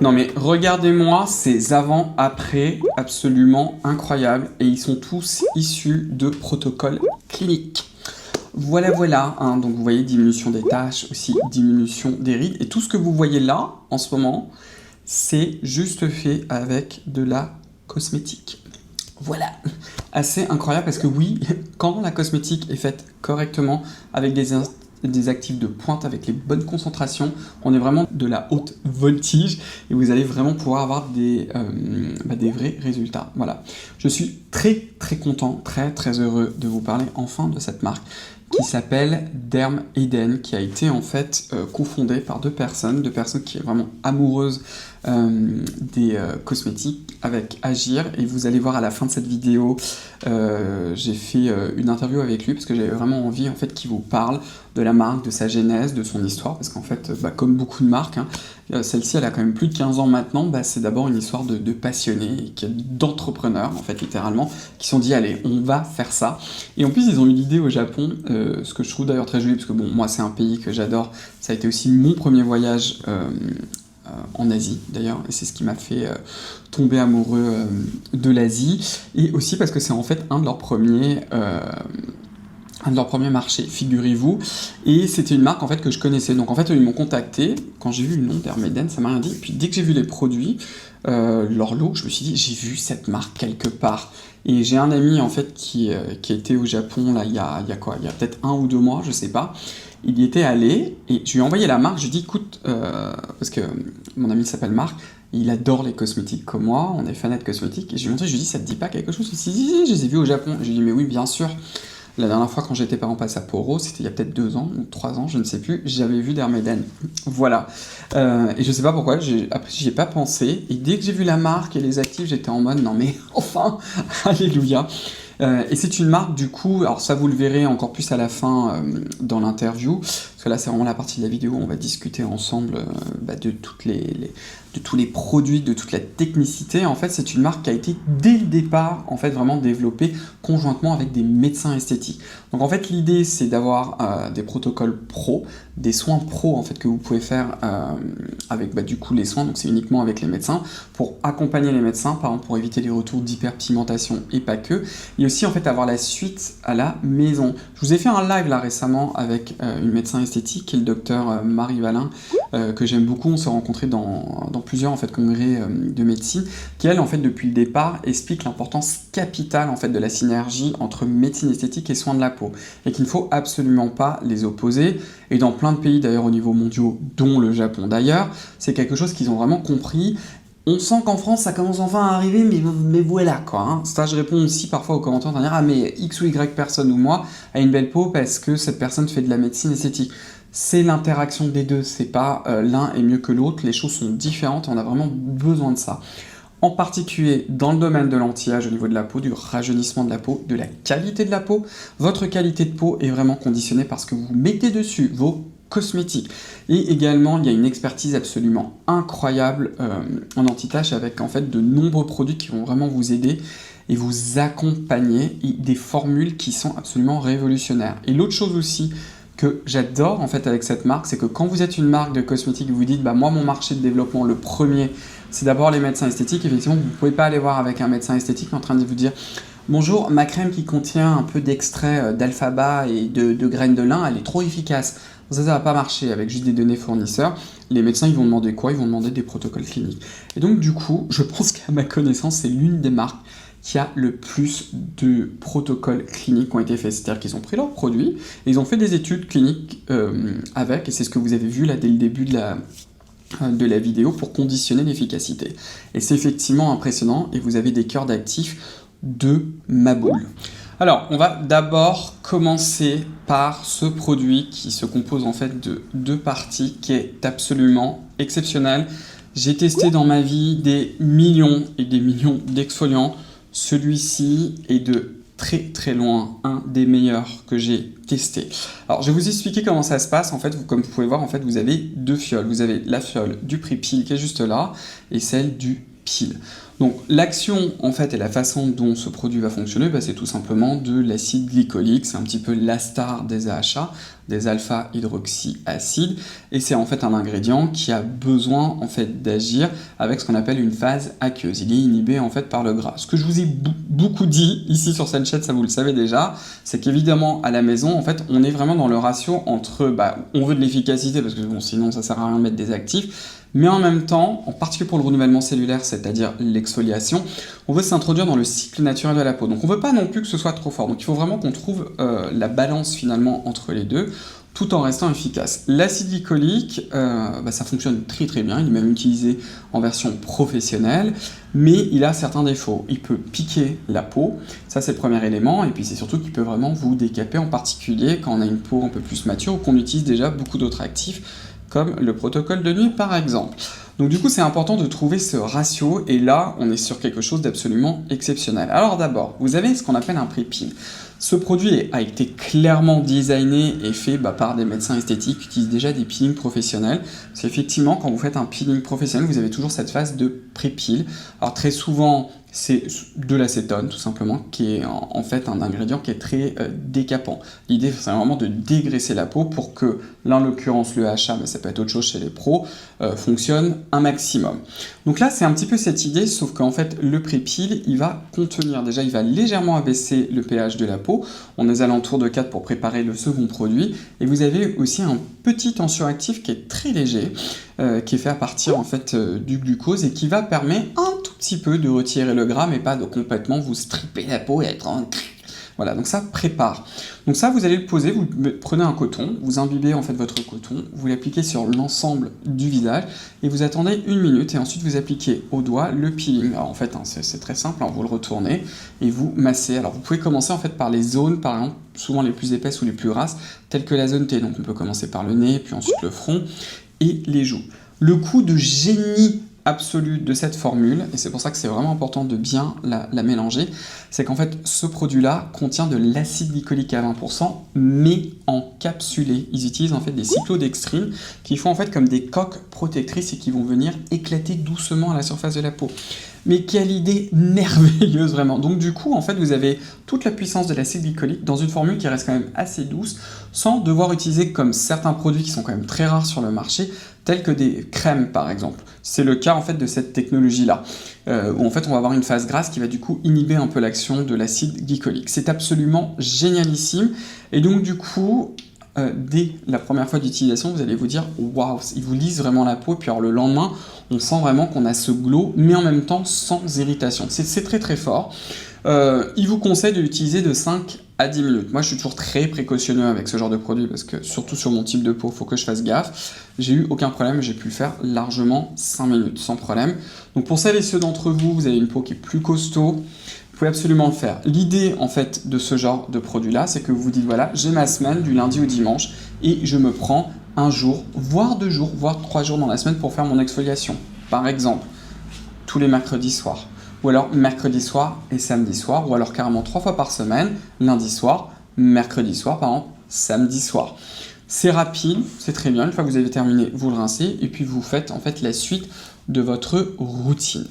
Non mais regardez-moi ces avant-après absolument incroyables et ils sont tous issus de protocoles cliniques. Voilà, voilà, hein. Donc vous voyez diminution des taches, aussi diminution des rides et tout ce que vous voyez là en ce moment, c'est juste fait avec de la cosmétique. Voilà, assez incroyable parce que oui, quand la cosmétique est faite correctement avec des actifs de pointe avec les bonnes concentrations, on est vraiment de la haute voltige et vous allez vraiment pouvoir avoir des vrais résultats. Voilà, je suis très content, très heureux de vous parler enfin de cette marque qui s'appelle Derm Eden, qui a été en fait cofondée par deux personnes qui sont vraiment amoureuses des cosmétiques avec Agir, et vous allez voir à la fin de cette vidéo, j'ai fait une interview avec lui parce que j'avais vraiment envie en fait qu'il vous parle de la marque, de sa genèse, de son histoire, parce qu'en fait, comme beaucoup de marques, hein, celle-ci elle a quand même plus de 15 ans maintenant, c'est d'abord une histoire de passionnés, d'entrepreneurs en fait littéralement, qui se sont dit allez on va faire ça, et en plus ils ont eu l'idée au Japon, ce que je trouve d'ailleurs très joli, parce que bon moi c'est un pays que j'adore, ça a été aussi mon premier voyage en Asie d'ailleurs, et c'est ce qui m'a fait tomber amoureux de l'Asie, et aussi parce que c'est en fait un de leurs premiers marchés, figurez-vous, et c'était une marque en fait que je connaissais, donc en fait ils m'ont contacté, quand j'ai vu le nom Derm Eden, ça m'a rien dit, et puis dès que j'ai vu les produits, leur lot, je me suis dit j'ai vu cette marque quelque part, et j'ai un ami en fait qui était au Japon là il y a peut-être 1 ou 2 mois, je sais pas, il y était allé, et je lui ai envoyé la marque, je lui ai dit écoute, parce que mon ami s'appelle Marc, il adore les cosmétiques comme moi, on est fanat de cosmétiques, et je lui ai montré, je lui ai dit ça te dit pas quelque chose? Si, je les ai vus au Japon, je lui ai dit mais oui bien sûr. La dernière fois, quand j'étais pas en passe à Poro, c'était il y a peut-être 2 ans ou 3 ans, je ne sais plus, j'avais vu Derm Eden. Voilà. Et je sais pas pourquoi, après j'y ai pas pensé, et dès que j'ai vu la marque et les actifs, j'étais en mode non mais enfin, alléluia. Et c'est une marque du coup, alors ça vous le verrez encore plus à la fin dans l'interview, parce que là c'est vraiment la partie de la vidéo où on va discuter ensemble de tous les produits, de toute la technicité. En fait c'est une marque qui a été dès le départ en fait vraiment développée conjointement avec des médecins esthétiques. Donc en fait l'idée c'est d'avoir des protocoles pro, des soins pro en fait que vous pouvez faire avec du coup les soins, donc c'est uniquement avec les médecins, pour accompagner les médecins, par exemple pour éviter les retours d'hyperpigmentation et pas que, et aussi en fait avoir la suite à la maison. Je vous ai fait un live là récemment avec une médecin esthétique qui est le docteur Marie Valin, que j'aime beaucoup, on s'est rencontrés dans plusieurs en fait congrès de médecine, qui elle en fait depuis le départ explique l'importance capitale en fait de la synergie entre médecine esthétique et soins de la peau, et qu'il ne faut absolument pas les opposer, et dans plein de pays d'ailleurs au niveau mondial, dont le Japon d'ailleurs, c'est quelque chose qu'ils ont vraiment compris. On sent qu'en France ça commence enfin à arriver, mais voilà quoi, hein. Ça je réponds aussi parfois aux commentaires de dire ah mais X ou Y personne ou moi a une belle peau parce que cette personne fait de la médecine esthétique. C'est l'interaction des deux, c'est pas l'un est mieux que l'autre, les choses sont différentes et on a vraiment besoin de ça. En particulier dans le domaine de l'anti-âge au niveau de la peau, du rajeunissement de la peau, de la qualité de la peau. Votre qualité de peau est vraiment conditionnée par ce que vous mettez dessus, vos cosmétiques. Et également, il y a une expertise absolument incroyable en anti-tache avec en fait de nombreux produits qui vont vraiment vous aider et vous accompagner, et des formules qui sont absolument révolutionnaires. Et l'autre chose aussi que j'adore en fait avec cette marque, c'est que quand vous êtes une marque de cosmétiques, vous dites moi mon marché de développement, le premier, c'est d'abord les médecins esthétiques. Effectivement, vous ne pouvez pas aller voir avec un médecin esthétique en train de vous dire bonjour, ma crème qui contient un peu d'extrait d'alpha et de graines de lin, elle est trop efficace. Ça va pas marcher avec juste des données fournisseurs. Les médecins, ils vont demander quoi? Ils vont demander des protocoles cliniques. Et donc, du coup, je pense qu'à ma connaissance, c'est l'une des marques qui a le plus de protocoles cliniques qui ont été faits. C'est-à-dire qu'ils ont pris leurs produits et ils ont fait des études cliniques avec, et c'est ce que vous avez vu là dès le début de la vidéo, pour conditionner l'efficacité. Et c'est effectivement impressionnant, et vous avez des cœurs d'actifs de ma boule. Alors, on va d'abord commencer par ce produit qui se compose en fait de 2 parties, qui est absolument exceptionnel. J'ai testé dans ma vie des millions et des millions d'exfoliants. Celui-ci est de très loin un des meilleurs que j'ai testé. Alors, je vais vous expliquer comment ça se passe. En fait, comme vous pouvez voir, en fait, vous avez 2 fioles. Vous avez la fiole du Prepil qui est juste là, et celle du pré-peel. Donc l'action en fait et la façon dont ce produit va fonctionner, c'est tout simplement de l'acide glycolique, c'est un petit peu la star des AHA, des alpha-hydroxyacides, et c'est en fait un ingrédient qui a besoin en fait d'agir avec ce qu'on appelle une phase aqueuse. Il est inhibé en fait par le gras. Ce que je vous ai beaucoup dit ici sur cette chaîne, ça vous le savez déjà, c'est qu'évidemment à la maison en fait on est vraiment dans le ratio entre on veut de l'efficacité parce que bon sinon ça sert à rien de mettre des actifs, mais en même temps, en particulier pour le renouvellement cellulaire, c'est-à-dire l'exfoliation, on veut s'introduire dans le cycle naturel de la peau. Donc on ne veut pas non plus que ce soit trop fort. Donc il faut vraiment qu'on trouve la balance finalement entre les deux, tout en restant efficace. L'acide glycolique, ça fonctionne très très bien, il est même utilisé en version professionnelle, mais il a certains défauts. Il peut piquer la peau, ça c'est le premier élément, et puis c'est surtout qu'il peut vraiment vous décaper, en particulier quand on a une peau un peu plus mature ou qu'on utilise déjà beaucoup d'autres actifs, comme le protocole de nuit par exemple. Donc du coup c'est important de trouver ce ratio, et là on est sur quelque chose d'absolument exceptionnel. Alors d'abord, vous avez ce qu'on appelle un pré-peel. Ce produit a été clairement designé et fait par des médecins esthétiques qui utilisent déjà des peelings professionnels. Parce qu'effectivement, quand vous faites un peeling professionnel, vous avez toujours cette phase de pré-peel. Alors très souvent, c'est de l'acétone, tout simplement, qui est en fait un ingrédient qui est très décapant. L'idée, c'est vraiment de dégraisser la peau pour que, là en l'occurrence, le AHA, mais ça peut être autre chose chez les pros, fonctionne un maximum. Donc là, c'est un petit peu cette idée, sauf qu'en fait, le pré-peel, il va contenir, déjà, il va légèrement abaisser le pH de la peau. On est aux alentours de 4 pour préparer le second produit. Et vous avez aussi un petit tensioactif qui est très léger, qui est fait à partir en fait du glucose et qui va permettre un tout petit peu de retirer le gras, mais pas de complètement vous stripper la peau et être en... Voilà, donc ça prépare. Donc ça, vous allez le poser, vous prenez un coton, vous imbibez en fait votre coton, vous l'appliquez sur l'ensemble du visage et vous attendez 1 minute et ensuite vous appliquez au doigt le peeling. Alors en fait, c'est très simple, vous le retournez et vous massez. Alors vous pouvez commencer en fait par les zones, par exemple, souvent les plus épaisses ou les plus grasses, telles que la zone T. Donc on peut commencer par le nez, puis ensuite le front et les joues. Le coup de génie absolu de cette formule, et c'est pour ça que c'est vraiment important de bien la mélanger, c'est qu'en fait ce produit-là contient de l'acide glycolique à 20%, mais encapsulé. Ils utilisent en fait des cyclodextrines qui font en fait comme des coques protectrices et qui vont venir éclater doucement à la surface de la peau. Mais quelle idée merveilleuse vraiment. Donc du coup, en fait, vous avez toute la puissance de l'acide glycolique dans une formule qui reste quand même assez douce, sans devoir utiliser comme certains produits qui sont quand même très rares sur le marché, tels que des crèmes par exemple. C'est le cas en fait de cette technologie-là, où en fait on va avoir une phase grasse qui va du coup inhiber un peu l'action de l'acide glycolique. C'est absolument génialissime, et donc du coup, dès la première fois d'utilisation, vous allez vous dire waouh, il vous lisse vraiment la peau, et puis alors le lendemain, on sent vraiment qu'on a ce glow, mais en même temps sans irritation. C'est très très fort. Il vous conseille de l'utiliser de 5 à 10 minutes. Moi, je suis toujours très précautionneux avec ce genre de produit parce que, surtout sur mon type de peau, il faut que je fasse gaffe. J'ai eu aucun problème, j'ai pu le faire largement 5 minutes sans problème. Donc pour celles et ceux d'entre vous, vous avez une peau qui est plus costaud, vous pouvez absolument le faire. L'idée en fait de ce genre de produit-là, c'est que vous vous dites voilà, j'ai ma semaine du lundi au dimanche et je me prends un jour, voire 2 jours, voire 3 jours dans la semaine pour faire mon exfoliation. Par exemple, tous les mercredis soirs. Ou alors mercredi soir et samedi soir, ou alors carrément 3 fois par semaine, lundi soir, mercredi soir, par exemple, samedi soir. C'est rapide, c'est très bien, une fois que vous avez terminé, vous le rincez, et puis vous faites en fait la suite de votre routine.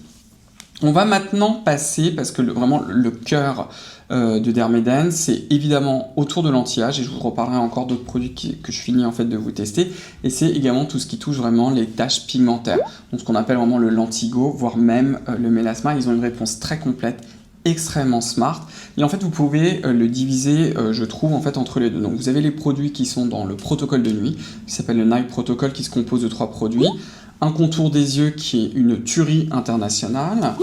On va maintenant passer, parce que vraiment le cœur de Derm Eden, c'est évidemment autour de l'anti-âge, et je vous reparlerai encore d'autres produits que je finis en fait de vous tester, et c'est également tout ce qui touche vraiment les taches pigmentaires, donc ce qu'on appelle vraiment le lentigo, voire même le mélasma. Ils ont une réponse très complète, extrêmement smart, et en fait vous pouvez le diviser, je trouve, en fait entre les deux. Donc vous avez les produits qui sont dans le protocole de nuit, qui s'appelle le Night Protocol, qui se compose de 3 produits. Un contour des yeux qui est une tuerie internationale,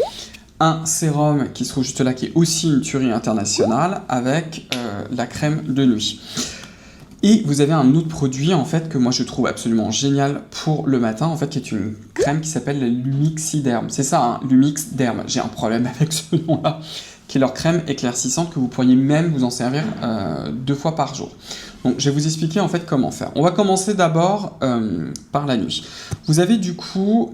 un sérum qui se trouve juste là qui est aussi une tuerie internationale avec la crème de nuit. Et vous avez un autre produit en fait que moi je trouve absolument génial pour le matin, en fait, qui est une crème qui s'appelle la Lumixiderm. C'est ça, hein, Lumixiderm. J'ai un problème avec ce nom-là, qui est leur crème éclaircissante que vous pourriez même vous en servir 2 fois par jour. Donc je vais vous expliquer en fait comment faire. On va commencer d'abord par la nuit. Vous avez du coup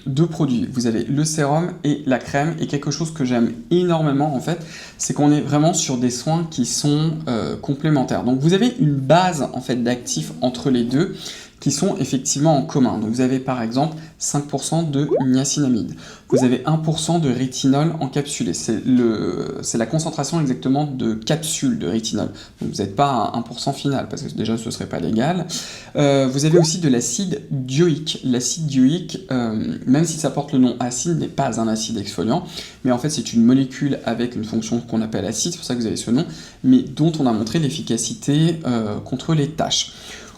deux produits. Vous avez le sérum et la crème. Et quelque chose que j'aime énormément en fait, c'est qu'on est vraiment sur des soins qui sont complémentaires. Donc vous avez une base en fait d'actifs entre les deux qui sont effectivement en commun. Donc vous avez par exemple 5% de niacinamide, vous avez 1% de rétinol encapsulé, c'est la concentration exactement de capsules de rétinol, donc vous n'êtes pas à 1% final, parce que déjà ce ne serait pas légal. Vous avez aussi de l'acide dioïque. L'acide dioïque, même si ça porte le nom acide, n'est pas un acide exfoliant, mais en fait c'est une molécule avec une fonction qu'on appelle acide, c'est pour ça que vous avez ce nom, mais dont on a montré l'efficacité contre les taches.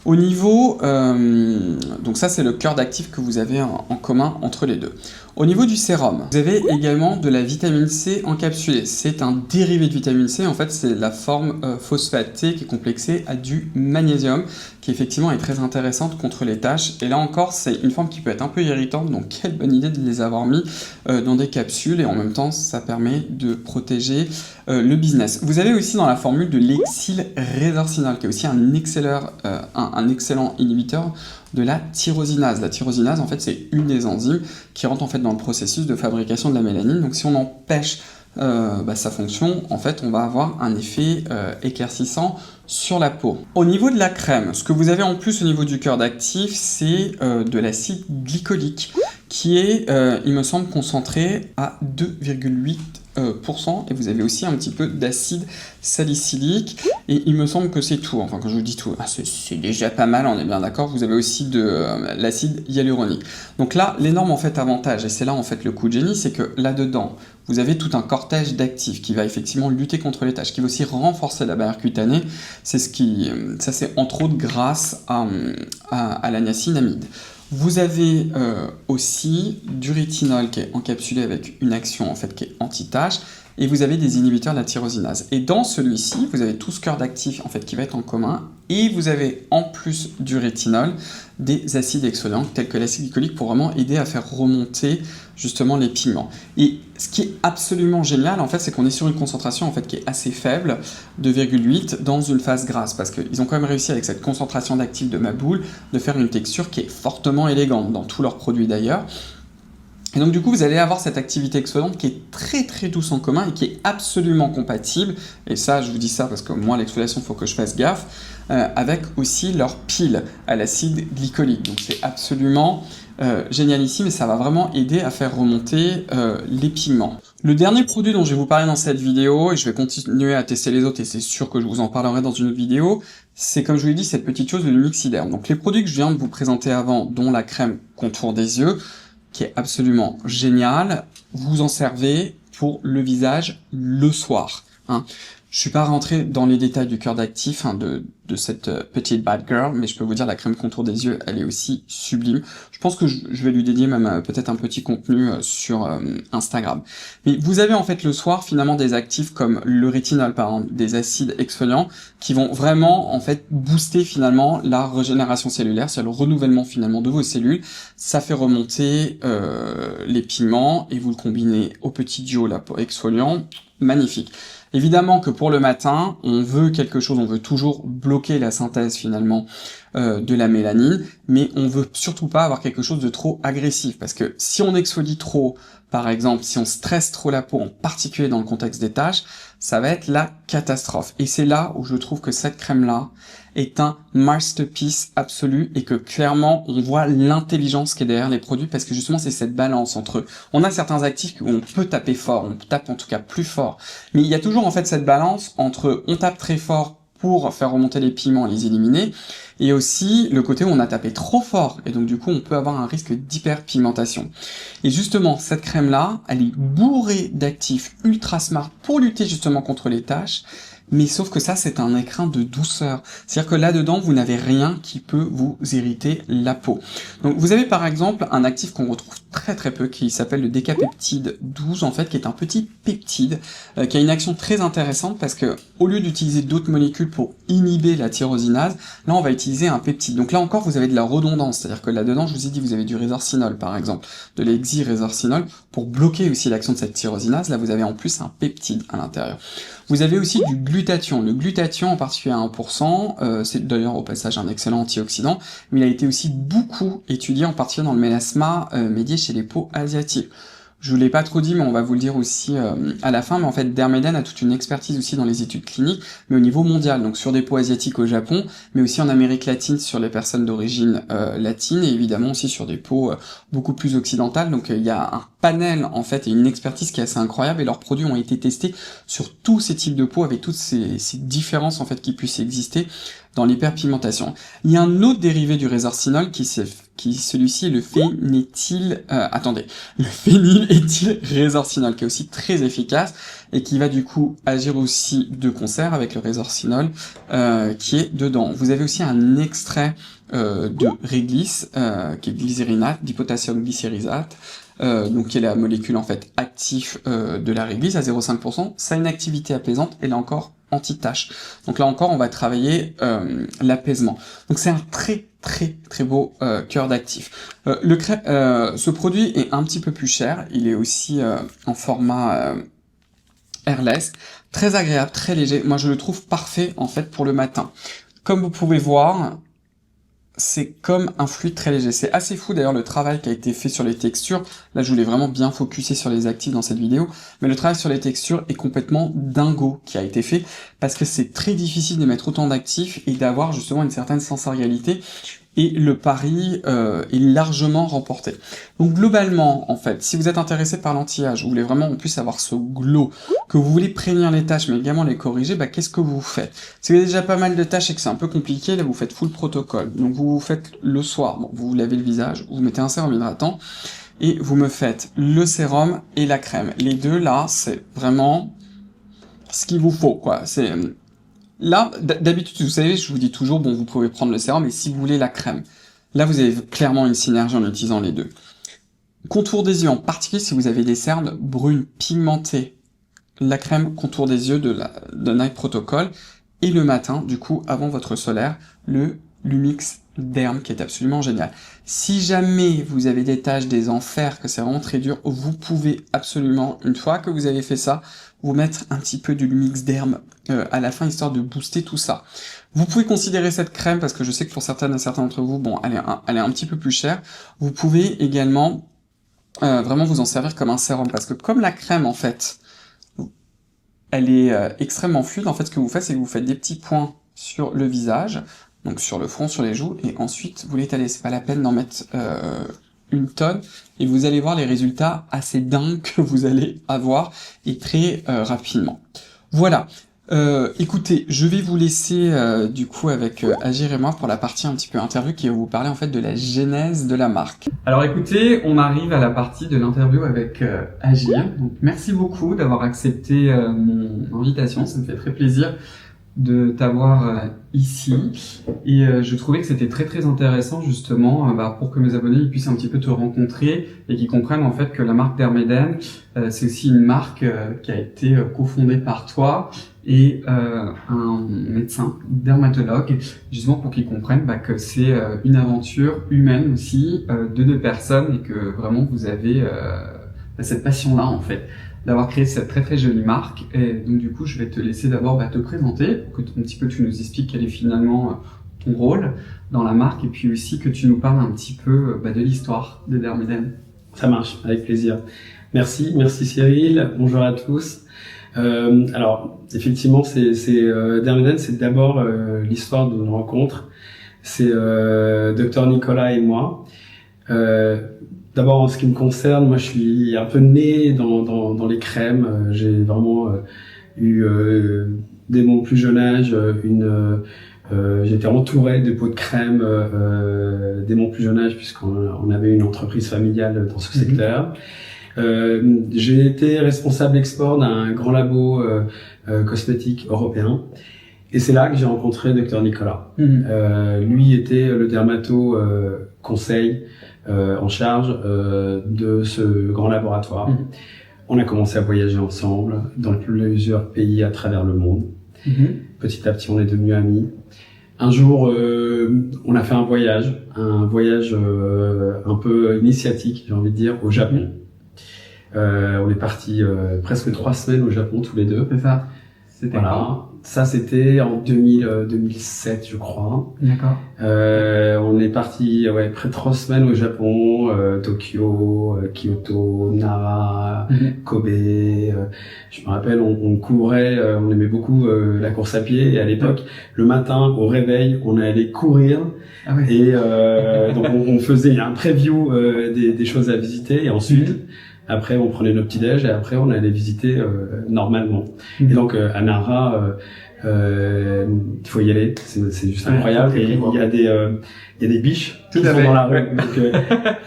Au niveau, donc ça c'est le cœur d'actif que vous avez en commun entre les deux. Au niveau du sérum, vous avez également de la vitamine C encapsulée. C'est un dérivé de vitamine C, en fait c'est la forme phosphate T qui est complexée à du magnésium, qui effectivement est très intéressante contre les taches. Et là encore, c'est une forme qui peut être un peu irritante, donc quelle bonne idée de les avoir mis dans des capsules, et en même temps ça permet de protéger le business. Vous avez aussi dans la formule de l'exyl résorcinol, qui est aussi un excellent inhibiteur de la tyrosinase. La tyrosinase, en fait, c'est une des enzymes qui rentre en fait dans le processus de fabrication de la mélanine. Donc si on empêche sa fonction, en fait, on va avoir un effet éclaircissant sur la peau. Au niveau de la crème, ce que vous avez en plus au niveau du cœur d'actif, c'est de l'acide glycolique qui est, il me semble, concentré à 2,8%, et vous avez aussi un petit peu d'acide salicylique, et il me semble que c'est tout. Enfin, quand je vous dis tout, c'est déjà pas mal, on est bien d'accord. Vous avez aussi de l'acide hyaluronique. Donc là, l'énorme en fait avantage, et c'est là en fait le coup de génie, c'est que là-dedans, vous avez tout un cortège d'actifs qui va effectivement lutter contre les taches, qui va aussi renforcer la barrière cutanée. Ça c'est entre autres grâce à la niacinamide. Vous avez aussi du rétinol qui est encapsulé avec une action en fait qui est anti-tache, et vous avez des inhibiteurs de la tyrosinase. Et dans celui-ci, vous avez tout ce cœur d'actifs en fait qui va être en commun, et vous avez en plus du rétinol des acides exfoliants tels que l'acide glycolique pour vraiment aider à faire remonter justement les pigments. Et ce qui est absolument génial en fait, c'est qu'on est sur une concentration en fait qui est assez faible, 2,8 dans une phase grasse, parce qu'ils ont quand même réussi avec cette concentration d'actifs de ma boule de faire une texture qui est fortement élégante dans tous leurs produits d'ailleurs. Et donc du coup, vous allez avoir cette activité exfoliante qui est très très douce en commun et qui est absolument compatible, et ça je vous dis ça parce que moi l'exfoliation il faut que je fasse gaffe, avec aussi leur pile à l'acide glycolique. Donc c'est absolument génialissime, et ça va vraiment aider à faire remonter les pigments. Le dernier produit dont je vais vous parler dans cette vidéo, et je vais continuer à tester les autres et c'est sûr que je vous en parlerai dans une autre vidéo, c'est comme je vous l'ai dit cette petite chose, le Lumixiderm. Donc les produits que je viens de vous présenter avant, dont la crème contour des yeux, qui est absolument génial, vous en servez pour le visage le soir. Je suis pas rentré dans les détails du cœur d'actif de cette petite bad girl, mais je peux vous dire la crème contour des yeux, elle est aussi sublime. Je pense que je vais lui dédier même peut-être un petit contenu sur Instagram. Mais vous avez en fait le soir finalement des actifs comme le rétinol par exemple, des acides exfoliants qui vont vraiment en fait booster finalement la régénération cellulaire, c'est le renouvellement finalement de vos cellules. Ça fait remonter les pigments, et vous le combinez au petit duo là pour exfoliant, magnifique. Évidemment que pour le matin, on veut quelque chose, on veut toujours bloquer la synthèse finalement de la mélanine, mais on veut surtout pas avoir quelque chose de trop agressif, parce que si on exfolie trop, par exemple, si on stresse trop la peau, en particulier dans le contexte des taches, ça va être la catastrophe. Et c'est là où je trouve que cette crème-là est un masterpiece absolu, et que clairement on voit l'intelligence qui est derrière les produits, parce que justement c'est cette balance entre, on a certains actifs où on peut taper fort, on tape en tout cas plus fort, mais il y a toujours en fait cette balance entre on tape très fort pour faire remonter les pigments et les éliminer, et aussi le côté où on a tapé trop fort, et donc du coup on peut avoir un risque d'hyperpigmentation. Et justement, cette crème-là, elle est bourrée d'actifs ultra smart pour lutter justement contre les taches, mais sauf que ça, c'est un écrin de douceur. C'est-à-dire que là-dedans, vous n'avez rien qui peut vous irriter la peau. Donc vous avez par exemple un actif qu'on retrouve très très peu, qui s'appelle le décapeptide 12, en fait, qui est un petit peptide, qui a une action très intéressante, parce que au lieu d'utiliser d'autres molécules pour inhiber la tyrosinase, là on va utiliser un peptide. Donc là encore, vous avez de la redondance, c'est-à-dire que là-dedans, je vous ai dit, vous avez du résorcinol par exemple, de l'exi-résorcinol, pour bloquer aussi l'action de cette tyrosinase. Là vous avez en plus un peptide à l'intérieur. Vous avez aussi du glutathion. Le glutathion en particulier à 1%, c'est d'ailleurs au passage un excellent antioxydant, mais il a été aussi beaucoup étudié en particulier dans le mélasma médié chez les peaux asiatiques. Je vous l'ai pas trop dit, mais on va vous le dire aussi à la fin, mais en fait, Dermeden a toute une expertise aussi dans les études cliniques, mais au niveau mondial, donc sur des peaux asiatiques au Japon, mais aussi en Amérique latine sur les personnes d'origine latine, et évidemment aussi sur des peaux beaucoup plus occidentales, donc il y a un panel, en fait, et une expertise qui est assez incroyable, et leurs produits ont été testés sur tous ces types de peaux, avec toutes ces différences, en fait, qui puissent exister dans l'hyperpigmentation. Il y a un autre dérivé du résorcinol qui celui-ci est le le phényléthylrésorcinol, qui est aussi très efficace et qui va du coup agir aussi de concert avec le résorcinol qui est dedans. Vous avez aussi un extrait de réglisse qui est glycérinate, dipotassium glycérisate, donc qui est la molécule en fait active de la réglisse à 0,5%. Ça a une activité apaisante et là encore anti-tache. Donc là encore, on va travailler l'apaisement. Donc c'est un très beau cœur d'actif. Ce produit est un petit peu plus cher. Il est aussi en format airless, très agréable, très léger. Moi, je le trouve parfait en fait pour le matin. Comme vous pouvez voir, c'est comme un fluide très léger. C'est assez fou d'ailleurs le travail qui a été fait sur les textures. Là, je voulais vraiment bien focuser sur les actifs dans cette vidéo, mais le travail sur les textures est complètement dingo qui a été fait parce que c'est très difficile de mettre autant d'actifs et d'avoir justement une certaine sensorialité. Et le pari est largement remporté. Donc globalement, en fait, si vous êtes intéressé par l'anti-âge, vous voulez vraiment en plus avoir ce glow, que vous voulez prévenir les taches mais également les corriger, bah qu'est-ce que vous faites? Si vous avez déjà pas mal de tâches et que c'est un peu compliqué, là vous faites full protocole. Donc vous faites le soir, bon, vous vous lavez le visage, vous mettez un sérum hydratant, et vous me faites le sérum et la crème. Les deux là, c'est vraiment ce qu'il vous faut, quoi. C'est... Là, d'habitude, vous savez, je vous dis toujours, bon, vous pouvez prendre le sérum, mais si vous voulez la crème, là, vous avez clairement une synergie en utilisant les deux. Contour des yeux, en particulier si vous avez des cernes brunes pigmentées, la crème contour des yeux de Night Protocol, et le matin, du coup, avant votre solaire, le Lumix Derm, qui est absolument génial. Si jamais vous avez des taches, des enfers, que c'est vraiment très dur, vous pouvez absolument, une fois que vous avez fait ça, vous mettre un petit peu du Lumix Derm à la fin, histoire de booster tout ça. Vous pouvez considérer cette crème, parce que je sais que pour certains d'entre vous, bon, elle est un petit peu plus chère. Vous pouvez également vraiment vous en servir comme un sérum, parce que comme la crème, en fait, elle est extrêmement fluide, en fait, ce que vous faites, c'est que vous faites des petits points sur le visage, donc sur le front, sur les joues, et ensuite vous l'étalez. C'est pas la peine d'en mettre une tonne, et vous allez voir les résultats assez dingues que vous allez avoir, et très rapidement. Voilà. Écoutez, je vais vous laisser du coup avec Agir et moi pour la partie un petit peu interview qui va vous parler en fait de la genèse de la marque. Alors écoutez, on arrive à la partie de l'interview avec Agir. Donc merci beaucoup d'avoir accepté mon invitation, ça me fait très plaisir de t'avoir ici, et je trouvais que c'était très intéressant justement pour que mes abonnés ils puissent un petit peu te rencontrer et qu'ils comprennent en fait que la marque Dermeden c'est aussi une marque qui a été cofondée par toi et un médecin dermatologue, justement pour qu'ils comprennent que c'est une aventure humaine aussi de deux personnes et que vraiment vous avez cette passion-là en fait d'avoir créé cette très jolie marque. Et donc du coup je vais te laisser d'abord te présenter pour que un petit peu tu nous expliques quel est finalement ton rôle dans la marque et puis aussi que tu nous parles un petit peu de l'histoire de Dermeden. Ça marche, avec plaisir. Merci Cyril, bonjour à tous. Alors effectivement Dermeden c'est d'abord l'histoire d'une rencontre. C'est Dr Nicolas et moi. D'abord, en ce qui me concerne, moi, je suis un peu né dans les crèmes. J'ai vraiment eu, dès mon plus jeune âge, j'étais entouré de pots de crème dès mon plus jeune âge, puisqu'on avait une entreprise familiale dans ce secteur. J'ai été responsable export d'un grand labo cosmétique européen. Et c'est là que j'ai rencontré Dr Nicolas. Lui était le dermato conseil en charge de ce grand laboratoire. On a commencé à voyager ensemble dans plusieurs pays à travers le monde. Petit à petit, on est devenus amis. Un jour, on a fait un voyage un peu initiatique, j'ai envie de dire, au Japon. On est parti presque 3 semaines au Japon tous les deux. C'est ça. C'était Voilà. Ça, c'était en 2007, je crois. D'accord. On est parti, près de 3 semaines au Japon, Tokyo, Kyoto, Nara, Kobe. Je me rappelle, on courait, on aimait beaucoup la course à pied. Et à l'époque, le matin, au réveil, on allait courir. Ah ouais. Et donc, on faisait un preview des choses à visiter. Et ensuite, après, on prenait nos petits-déj et après, on allait visiter normalement. Et donc, à Nara, il faut y aller. C'est juste incroyable. Et il y a des biches qui sont dans la rue. Donc,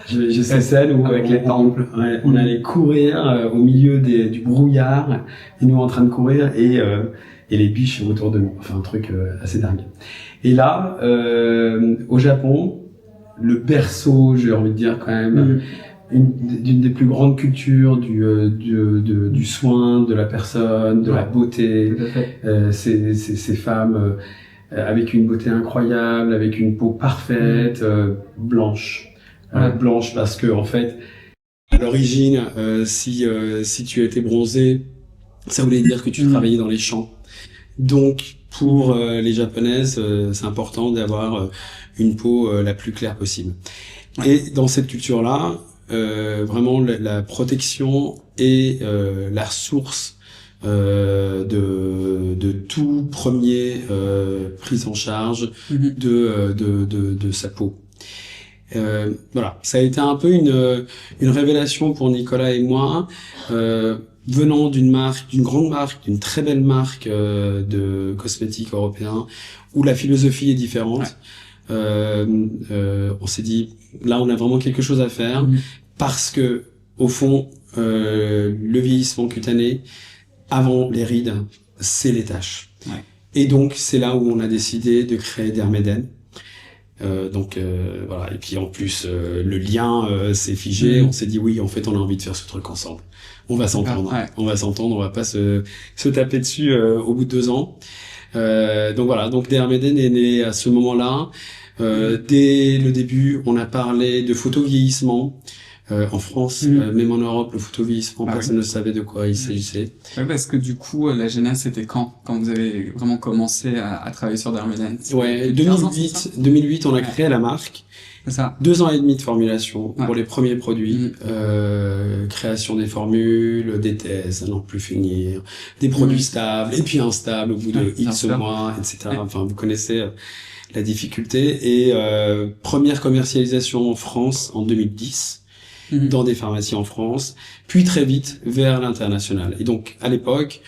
j'ai ces scènes où avec les temples. On allait courir au milieu du brouillard et nous en train de courir et les biches autour de nous. Enfin, un truc assez dingue. Et là, au Japon, le berceau, j'ai envie de dire quand même, d'une des plus grandes cultures du soin de la personne, de la beauté. Ces femmes avec une beauté incroyable, avec une peau parfaite, blanche. Blanche parce que en fait, à l'origine, si tu étais bronzé, ça voulait dire que tu travaillais dans les champs. Donc pour les japonaises, c'est important d'avoir une peau la plus claire possible. Et dans cette culture-là, vraiment la protection est la source de tout premier prise en charge de sa peau. Voilà, ça a été un peu une révélation pour Nicolas et moi, venant d'une grande marque, d'une très belle marque de cosmétiques européens, où la philosophie est différente. On s'est dit, là, on a vraiment quelque chose à faire, parce que au fond, le vieillissement cutané, avant les rides, c'est les taches. Et donc, c'est là où on a décidé de créer Dermeden. Voilà. Et puis en plus, le lien s'est figé. On s'est dit oui, en fait, on a envie de faire ce truc ensemble. On va s'entendre. On va s'entendre. On va pas se taper dessus au bout de 2 ans. Donc voilà. Donc Dermeden est né à ce moment-là. Dès le début, on a parlé de photovieillissement. En France, même en Europe, le photovieillissement, personne ne savait de quoi il s'agissait. Ouais, parce que du coup, la genèse, c'était quand vous avez vraiment commencé à travailler sur Dermeden? Ouais, 2008, on a créé la marque. C'est ça. 2 ans et demi de formulation pour les premiers produits, création des formules, des thèses à n'en plus finir, des produits stables et puis instables au bout de X mois, etc. Enfin, vous connaissez la difficulté. Et première commercialisation en France en 2010. Dans des pharmacies en France, puis très vite vers l'international. Et donc, à l'époque,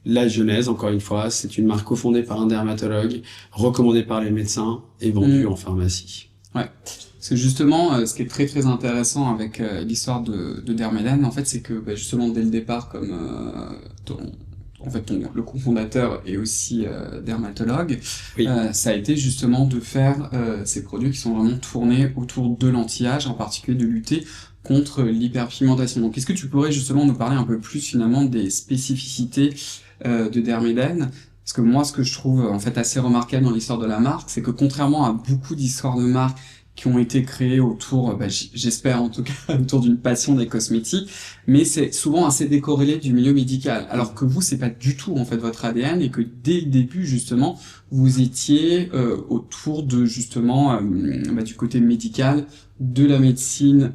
la genèse, encore une fois, c'est une marque cofondée par un dermatologue, recommandée par les médecins et vendue en pharmacie. Ouais. Parce que justement, ce qui est très très intéressant avec l'histoire de Dermeden, en fait, c'est que justement dès le départ, comme le cofondateur est aussi dermatologue, ça a été justement de faire ces produits qui sont vraiment tournés autour de l'anti-âge, en particulier de lutter contre l'hyperpigmentation. Donc, est-ce que tu pourrais justement nous parler un peu plus finalement des spécificités de Dermeden? Parce que moi, ce que je trouve en fait assez remarquable dans l'histoire de la marque, c'est que contrairement à beaucoup d'histoires de marques qui ont été créées autour, j'espère en tout cas, autour d'une passion des cosmétiques, mais c'est souvent assez décorrélé du milieu médical. Alors que vous, c'est pas du tout en fait votre ADN, et que dès le début justement, vous étiez autour de justement du côté médical, de la médecine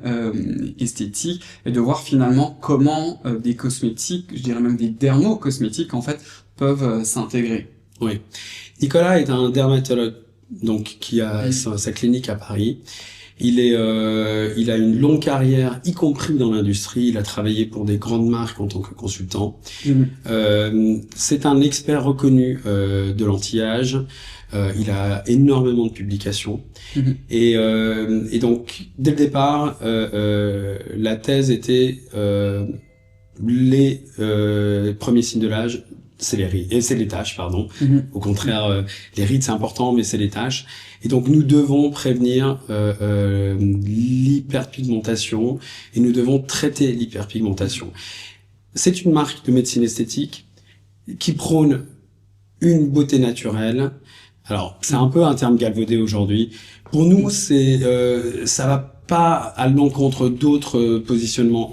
esthétique, et de voir finalement comment des cosmétiques, je dirais même des dermocosmétiques en fait, peuvent s'intégrer. Oui. Nicolas est un dermatologue, donc qui a sa clinique à Paris. Il a une longue carrière, y compris dans l'industrie. Il a travaillé pour des grandes marques en tant que consultant. C'est un expert reconnu de l'anti-âge. Il a énormément de publications. Et donc, dès le départ, la thèse était les premiers signes de l'âge, c'est les rides, et c'est les taches, pardon. Au contraire, les rides c'est important, mais c'est les taches. Et donc nous devons prévenir l'hyperpigmentation, et nous devons traiter l'hyperpigmentation. C'est une marque de médecine esthétique qui prône une beauté naturelle. Alors c'est un peu un terme galvaudé aujourd'hui. Pour nous, ça va pas à l'encontre d'autres positionnements.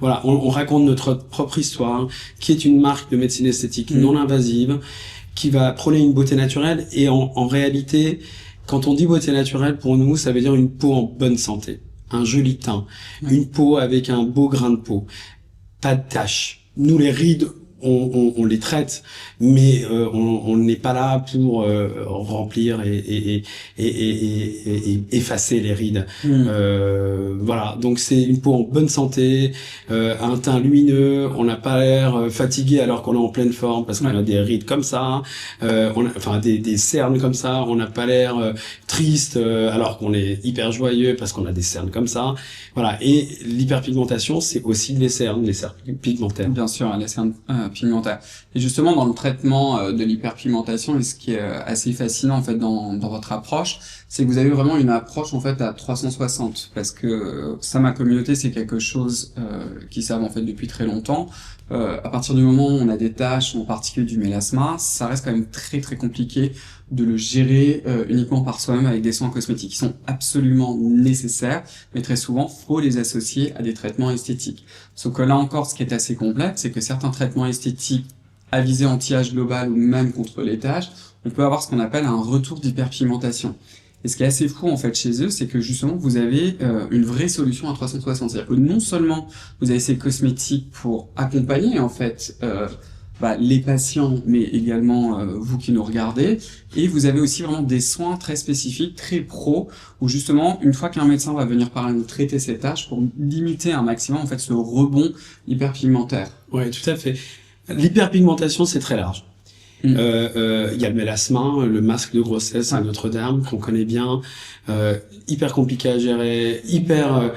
On raconte notre propre histoire, qui est une marque de médecine esthétique non invasive, qui va prôner une beauté naturelle. Et en réalité, quand on dit beauté naturelle, pour nous, ça veut dire une peau en bonne santé, un joli teint, une peau avec un beau grain de peau, pas de taches. Nous, les rides, on les traite, mais on n'est pas là pour remplir et effacer les rides. Voilà, donc c'est une peau en bonne santé, un teint lumineux, on n'a pas l'air fatigué alors qu'on est en pleine forme parce qu'on a des rides comme ça, des cernes comme ça, on n'a pas l'air triste alors qu'on est hyper joyeux parce qu'on a des cernes comme ça. Voilà, et l'hyperpigmentation, c'est aussi les cernes pigmentaires. Bien sûr, les cernes pigmentaires. Et justement, dans le traitement de l'hyperpigmentation, et ce qui est assez fascinant en fait dans votre approche, c'est que vous avez vraiment une approche en fait à 360, parce que ça, ma communauté, c'est quelque chose qui savent en fait depuis très longtemps. À partir du moment où on a des taches, en particulier du mélasma, ça reste quand même très très compliqué de le gérer uniquement par soi-même avec des soins cosmétiques qui sont absolument nécessaires, mais très souvent, faut les associer à des traitements esthétiques. Sauf que là encore, ce qui est assez complexe, c'est que certains traitements esthétiques à visée anti-âge global ou même contre les taches, on peut avoir ce qu'on appelle un retour d'hyperpigmentation. Et ce qui est assez fou en fait chez eux, c'est que justement vous avez une vraie solution à 360. C'est-à-dire que non seulement vous avez ces cosmétiques pour accompagner en fait les patients, mais également vous qui nous regardez, et vous avez aussi vraiment des soins très spécifiques, très pro, où justement une fois qu'un médecin va venir par là nous traiter ces tâches pour limiter un maximum en fait ce rebond hyperpigmentaire. Ouais, tout à fait. L'hyperpigmentation, c'est très large. Il y a le mélasma, le masque de grossesse à Notre-Dame qu'on connaît bien, hyper compliqué à gérer, hyper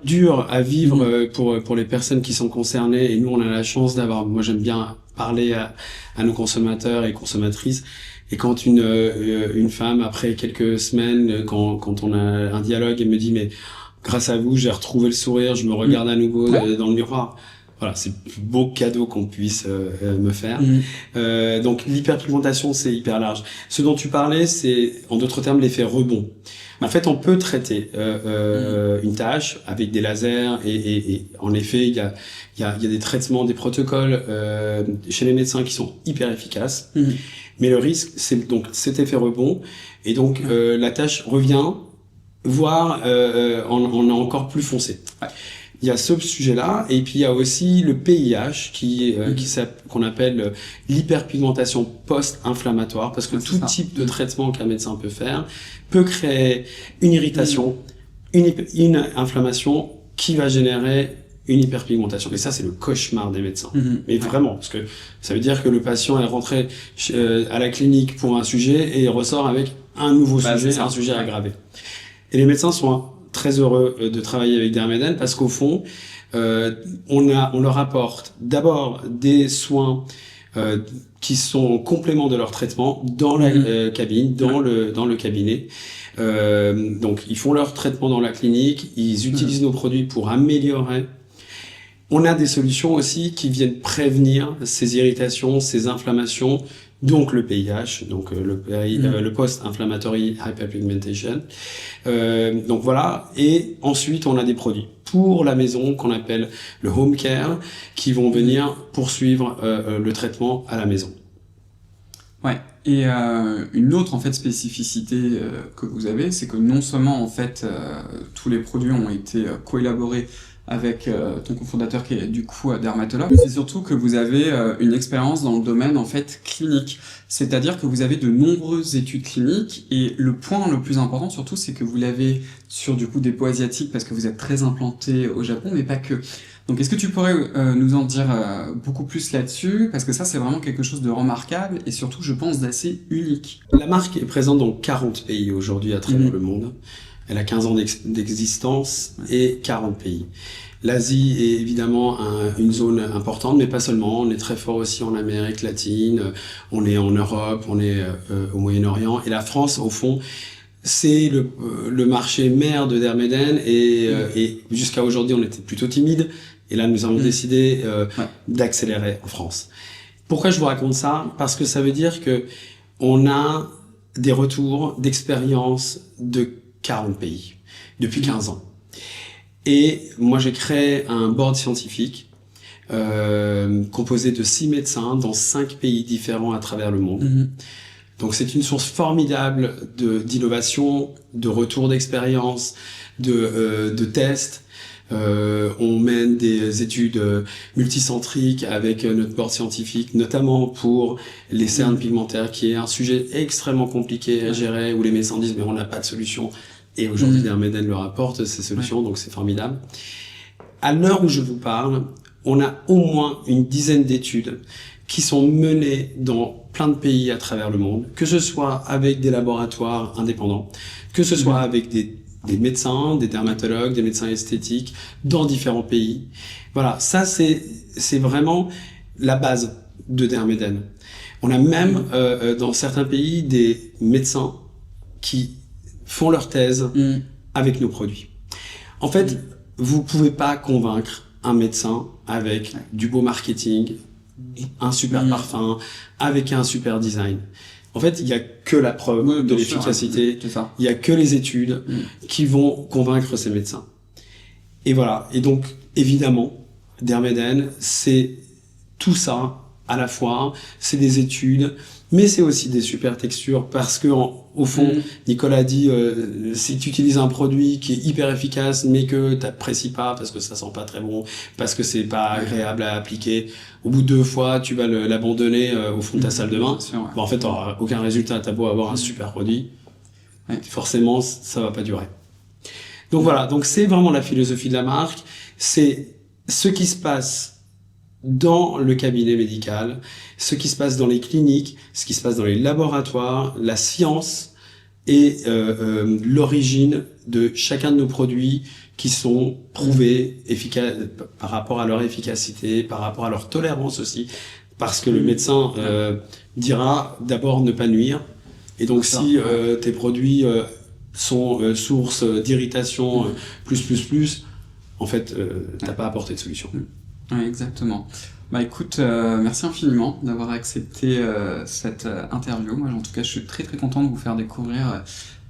dur à vivre pour les personnes qui sont concernées. Et nous, on a la chance d'avoir, moi j'aime bien parler à nos consommateurs et consommatrices. Et quand une femme, après quelques semaines, quand on a un dialogue, elle me dit mais grâce à vous, j'ai retrouvé le sourire, je me regarde à nouveau dans le miroir. Voilà, c'est le plus beau cadeau qu'on puisse me faire. Donc l'hyperpigmentation, c'est hyper large. Ce dont tu parlais, c'est en d'autres termes l'effet rebond. En fait, on peut traiter une tache avec des lasers et en effet, il y a des traitements, des protocoles chez les médecins qui sont hyper efficaces. Mais le risque, c'est donc cet effet rebond et donc la tache revient, voire on est encore plus foncé. Il y a ce sujet-là, et puis il y a aussi le PIH qu'on appelle l'hyperpigmentation post-inflammatoire, parce que tout type de traitement qu'un médecin peut faire peut créer une irritation, une inflammation qui va générer une hyperpigmentation. Et ça, c'est le cauchemar des médecins. Mais vraiment, parce que ça veut dire que le patient est rentré à la clinique pour un sujet et il ressort avec un nouveau sujet, un sujet aggravé. Et les médecins sont très heureux de travailler avec Dermeden parce qu'au fond, on leur apporte d'abord des soins qui sont en complément de leur traitement dans la cabine, dans le cabinet. Donc, ils font leur traitement dans la clinique, ils utilisent nos produits pour améliorer. On a des solutions aussi qui viennent prévenir ces irritations, ces inflammations, donc le PIH, donc le post-inflammatory hyperpigmentation. Donc voilà. Et ensuite, on a des produits pour la maison qu'on appelle le home care, qui vont venir poursuivre le traitement à la maison. Ouais. Et une autre en fait spécificité que vous avez, c'est que non seulement en fait tous les produits ont été coélaborés avec ton cofondateur qui est du coup dermatologue, mais c'est surtout que vous avez une expérience dans le domaine en fait clinique, c'est-à-dire que vous avez de nombreuses études cliniques et le point le plus important surtout c'est que vous l'avez sur du coup des peaux asiatiques parce que vous êtes très implanté au Japon mais pas que. Donc est-ce que tu pourrais nous en dire beaucoup plus là-dessus, parce que ça c'est vraiment quelque chose de remarquable et surtout je pense d'assez unique. La marque est présente dans 40 pays aujourd'hui à travers le monde. Elle a 15 ans d'existence et 40 pays. L'Asie est évidemment une zone importante, mais pas seulement. On est très fort aussi en Amérique latine, on est en Europe, on est au Moyen-Orient. Et la France, au fond, c'est le marché mère de Dermeden. Et jusqu'à aujourd'hui, on était plutôt timide. Et là, nous avons décidé d'accélérer en France. Pourquoi je vous raconte ça? Parce que ça veut dire que on a des retours d'expérience, de 40 pays depuis 15 ans. Et moi, j'ai créé un board scientifique composé de 6 médecins dans 5 pays différents à travers le monde. Donc c'est une source formidable d'innovation, de retour d'expérience, de tests. On mène des études multicentriques avec notre board scientifique, notamment pour les cernes pigmentaires, qui est un sujet extrêmement compliqué à gérer, où les médecins disent mais on n'a pas de solution. Et aujourd'hui, Dermeden leur apporte ces solutions, donc c'est formidable. À l'heure où je vous parle, on a au moins une dizaine d'études qui sont menées dans plein de pays à travers le monde, que ce soit avec des laboratoires indépendants, que ce soit avec des médecins, des dermatologues, des médecins esthétiques dans différents pays. Voilà, ça c'est vraiment la base de Dermeden. On a même dans certains pays des médecins qui font leur thèse avec nos produits. En fait, vous pouvez pas convaincre un médecin avec du beau marketing, un super parfum, avec un super design. En fait, il y a que la preuve de l'efficacité, il y a que les études qui vont convaincre ces médecins. Et voilà. Et donc, évidemment, Dermeden, c'est tout ça à la fois. C'est des études, mais c'est aussi des super textures parce que, au fond, Nicolas dit, si tu utilises un produit qui est hyper efficace, mais que t'apprécies pas parce que ça sent pas très bon, parce que c'est pas agréable à appliquer, au bout de 2 fois, tu vas l'abandonner au fond de ta salle de bain. En fait, t'auras aucun résultat. T'as beau avoir un super produit, forcément, ça va pas durer. Donc voilà. Donc c'est vraiment la philosophie de la marque. C'est ce qui se passe dans le cabinet médical, ce qui se passe dans les cliniques, ce qui se passe dans les laboratoires, la science et l'origine de chacun de nos produits qui sont prouvés efficaces par rapport à leur efficacité, par rapport à leur tolérance aussi, parce que le médecin dira d'abord ne pas nuire. Et donc si tes produits sont source d'irritation plus, en fait, t'as pas apporté de solution. Oui, exactement. Bah écoute, merci infiniment d'avoir accepté cette interview. Moi, en tout cas, je suis très très content de vous faire découvrir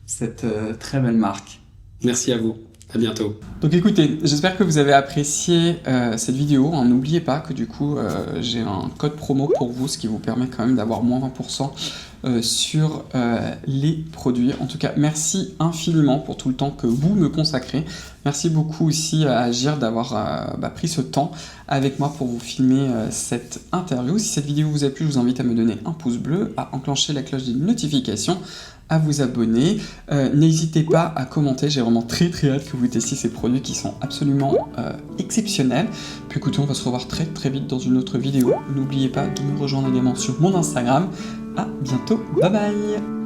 cette très belle marque. Merci à vous. À bientôt. Donc écoutez, j'espère que vous avez apprécié cette vidéo. N'oubliez pas que du coup, j'ai un code promo pour vous, ce qui vous permet quand même d'avoir moins 20% sur les produits. En tout cas, merci infiniment pour tout le temps que vous me consacrez. Merci beaucoup aussi à Agir d'avoir pris ce temps avec moi pour vous filmer cette interview. Si cette vidéo vous a plu, je vous invite à me donner un pouce bleu, à enclencher la cloche des notifications, à vous abonner. N'hésitez pas à commenter, j'ai vraiment très hâte que vous testiez ces produits qui sont absolument exceptionnels. Puis écoutez, on va se revoir très vite dans une autre vidéo. N'oubliez pas de me rejoindre également sur mon Instagram. À bientôt, bye bye.